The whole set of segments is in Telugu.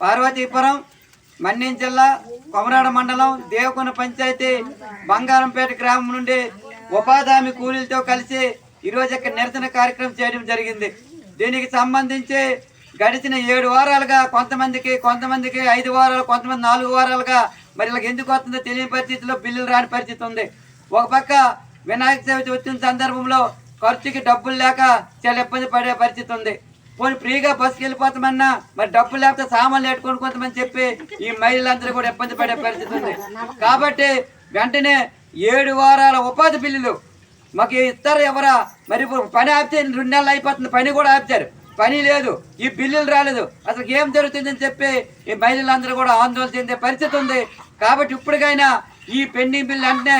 పార్వతీపురం, మన్యం జిల్లా, కొమరాడ మండలం, దేవకొండ పంచాయతీ, బంగారంపేట గ్రామం నుండి ఉపాధి హామీ కూలీలతో కలిసి ఈరోజు ఇక్కడ నిరసన కార్యక్రమం చేయడం జరిగింది. దీనికి సంబంధించి గడిచిన 7 వారాలుగా కొంతమందికి 5 వారాలు, కొంతమంది 4 వారాలుగా మరి ఇలా ఎందుకు వస్తుందో తెలియని పరిస్థితిలో బిల్లులు రాని పరిస్థితి ఉంది. ఒక పక్క వినాయక చవితి వచ్చిన సందర్భంలో ఖర్చుకి డబ్బులు లేక చాలా ఇబ్బంది పడే పరిస్థితి ఉంది. పోనీ ఫ్రీగా బస్సుకి వెళ్ళిపోతామన్నా మరి డబ్బులు లేకపోతే సామాన్లు పెట్టుకొని కొంతమంది చెప్పి ఈ మహిళలందరూ కూడా ఇబ్బంది పడే పరిస్థితి ఉంది. కాబట్టి వెంటనే 7 వారాల ఉపాధి బిల్లులు మాకు ఇస్తారు ఎవరా? మరి పని ఆపితే 2 నెలలు అయిపోతుంది, పని కూడా ఆపుతారు, పని లేదు, ఈ బిల్లులు రాలేదు, అసలు ఏం జరుగుతుందని చెప్పి ఈ మహిళలందరూ కూడా ఆందోళన చెందే పరిస్థితి ఉంది. కాబట్టి ఇప్పటికైనా ఈ పెండింగ్ బిల్లు వెంటనే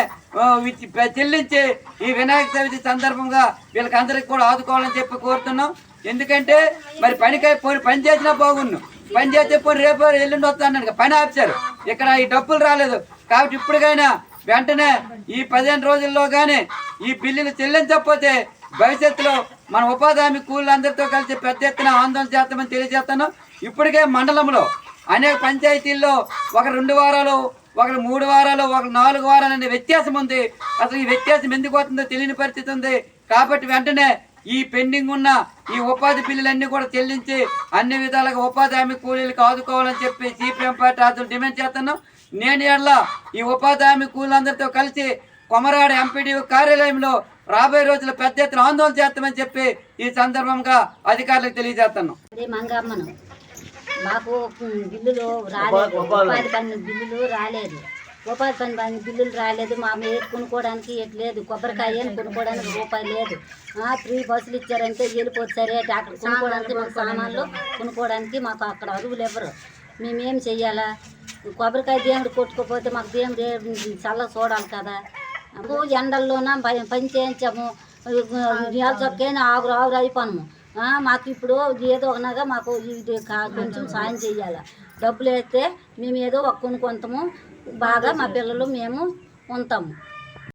చెల్లించి ఈ వినాయక చవితి సందర్భంగా వీళ్ళకి అందరికి కూడా ఆదుకోవాలని చెప్పి కోరుతున్నాం. ఎందుకంటే మరి పని చేసినా బాగుండు, పని చేస్తే పోయి రేపు ఎల్లుండి వస్తాను, పని ఆపుతారు, ఇక్కడ ఈ డబ్బులు రాలేదు. కాబట్టి ఇప్పటికైనా వెంటనే ఈ 15 రోజుల్లో కానీ ఈ బిల్లులు చెల్లించకపోతే భవిష్యత్తులో మన ఉపాధి హామీ కూలీలందరితో కలిసి పెద్ద ఎత్తున ఆందోళన చేస్తామని తెలియజేస్తాను. ఇప్పటికే మండలంలో అనేక పంచాయతీల్లో ఒక 2 వారాలు, ఒకరు 3 వారాలు, ఒకరు 4 వారాలు అనే వ్యత్యాసం ఉంది. అసలు ఈ వ్యత్యాసం ఎందుకు వస్తుందో తెలియని పరిస్థితి ఉంది. కాబట్టి వెంటనే ఈ పెండింగ్ ఉన్న ఈ ఉపాధి బిల్లులన్నీ కూడా చెల్లించి అన్ని విధాలుగా ఉపాధి హామీ కూలీలకు ఆదుకోవాలని చెప్పి సిపిఎం పార్టీ ఆధ్వర్యంలో డిమాండ్ చేస్తున్నాం. నేను ఈ ఉపాధి హామీ కూలీలందరితో కలిసి కొమరాడ ఎంపీడీఓ కార్యాలయంలో రాబోయే రోజుల్లో పెద్ద ఎత్తున ఆందోళన చేస్తామని చెప్పి ఈ సందర్భంగా అధికారులకు తెలియజేస్తున్నాం. మాకు బిల్లులు రాలేదు, ఉపాధి పని బిల్లులు రాలేదు, ఉపాధి పని బిల్లులు రాలేదు. మా మీద కొనుక్కోవడానికి లేదు, కొబ్బరికాయ కొనుక్కోవడానికి రూపాయి లేదు. ఫ్రీ బస్సులు ఇచ్చారంటే వెళ్ళిపోతే సరే, అక్కడ కొనుక్కోవడానికి మాకు సామాన్లు కొనుక్కోవడానికి మాకు అక్కడ అరువులు ఎవరు, మేమేం చెయ్యాలా? కొబ్బరికాయ దేవుడు కొట్టుకోపోతే మాకు దేవుడు చల్ల చూడాలి కదా. ఎండల్లోన పని చేయించాము, చొక్కైనా ఆగురు అయిపోయాము. మాకు ఇప్పుడు ఏదో ఒకనాగా మాకు ఇది కొంచెం సాయం చేయాలి. డబ్బులు వేస్తే మేము ఏదో ఒక కొనుక్కుంటాము, బాగా మా పిల్లలు మేము ఉంటాము.